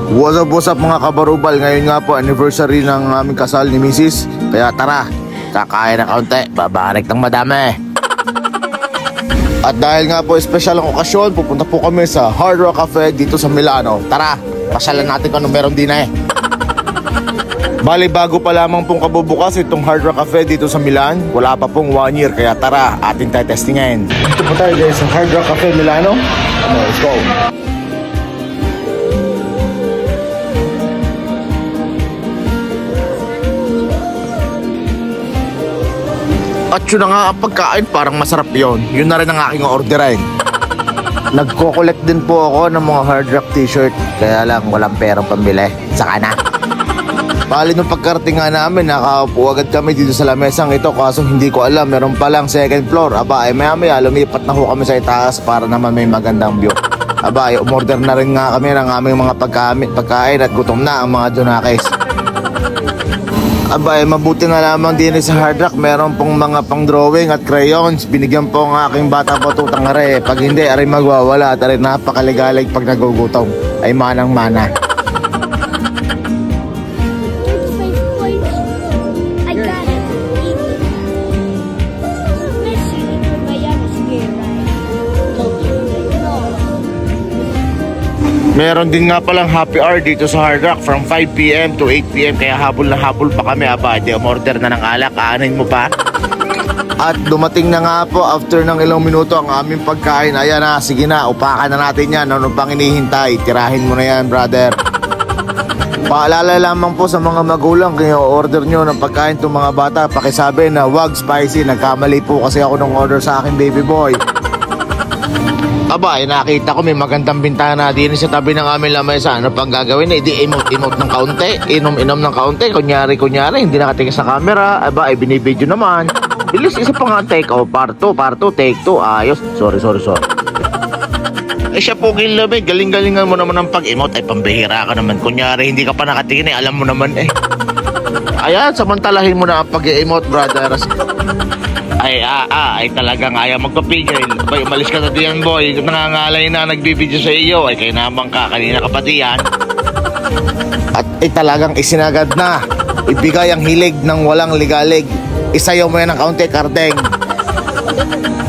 What's up mga kabarubal? Ngayon nga po anniversary ng aming kasal ni Mrs. Kaya tara, kakain na kaunti, babarik ng madami. At dahil nga po espesyal ang okasyon, pupunta po kami sa Hard Rock Cafe dito sa Milano. Tara, pasyalan natin kung ano meron din eh. Bali bago pa lamang pong kabubukas itong Hard Rock Cafe dito sa Milan. Wala pa pong 1 year, kaya tara, ating testingin. Dito po tayo guys sa Hard Rock Cafe Milano. Let's go! At yun na nga ang pagkain, parang masarap yun. Yun na rin ang aking orderin. Nagko-collect din po ako ng mga Hard Rock t-shirt. Kaya lang walang perang pambili. Saka na. Bali nung pagkarating nga namin, nakaupo agad kami dito sa lamesang ito. Kaso hindi ko alam, meron palang second floor. Aba, maya lumipat na ho kami sa itaas para naman may magandang view. Aba, umorder na rin nga kami ng aming mga pagkain at gutom na ang mga donakis. Aba, mabuti nga lamang din sa Hard Rock, meron pong mga pang-drawing at crayons. Binigyan po ang aking bata patutang are. Pag hindi, aray magwawala at aray napakaligalig pag nagugutom. Ay manang-mana. Meron din nga palang happy hour dito sa Hard Rock from 5 PM to 8 PM. Kaya habol na habol pa kami. Aba, di umorder na ng alak, aanin mo pa. At dumating na nga po after ng ilang minuto ang aming pagkain. Ayan na, sige na, upakan na natin yan. Ano pang inihintay? Tirahin mo na yan, brother. Paalala lamang po sa mga magulang, kaya order nyo ng pagkain itong mga bata, pakisabi na wag spicy. Nagkamali po kasi ako ng order sa akin baby boy. Aba, nakita ko may magandang bintana din sa tabi ng aming lamesa. Ano pang gagawin? Di emote ng kaunti. Inom ng kaunti. Kunyari, hindi nakatingin sa camera. Aba, binibidyo naman. Bilis, isa pa nga take. Part 2, take 2. Ayos. Sorry. Siya po kilabay. Galing-galingan mo naman ang pag-emote. Ay, pambihira ka naman. Kunyari, hindi ka pa nakatingin alam mo naman Ayan, samantalahin mo na ang pag-emote, brother. Ay talagang ayaw magpapigil. Bay, umalis ka na diyan boy. Nangangalay na nagbibideo sa iyo. Ay kaya naman ka, kanina ka pa diyan. At talagang isinagad na. Ibigay ang hilig ng walang ligalig. Isayaw mo yan ng kaunti, Kardeng.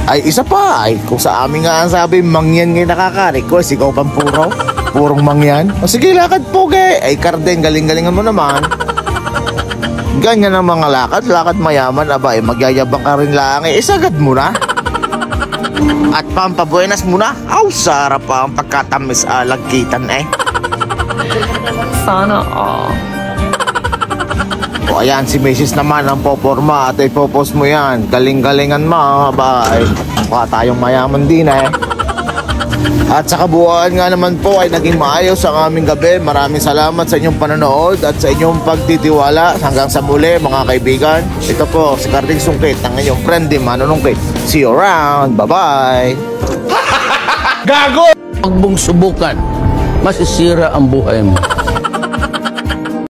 Ay isa pa, kung sa amin nga ang sabi, mangyan ngayon nakaka-request. Ikaw pang purong mangyan. O sige, lakad puge. Ay Kardeng, galing-galingan mo naman. Ganyan ang mga lakad mayaman. Aba, magyayabang ka rin lang. Isagad mo na. At pampabuenas mo na. Sarap pa ang pagkatamis lagkitan Sana O ayan, si Mrs. naman ang poporma at ipopos mo yan. Galing-galingan mo. Aba, mukha tayong mayaman din At sa kabuuan nga naman po ay naging maayos ang aming gabi. Maraming salamat sa inyong panonood at sa inyong pagtitiwala. Hanggang sa muli mga kaibigan. Ito po si Karding Sungkit, ang inyong friend din Manunungkit. See you around. Bye-bye. Gago! Huwag mong subukan. Masisira ang buhay mo.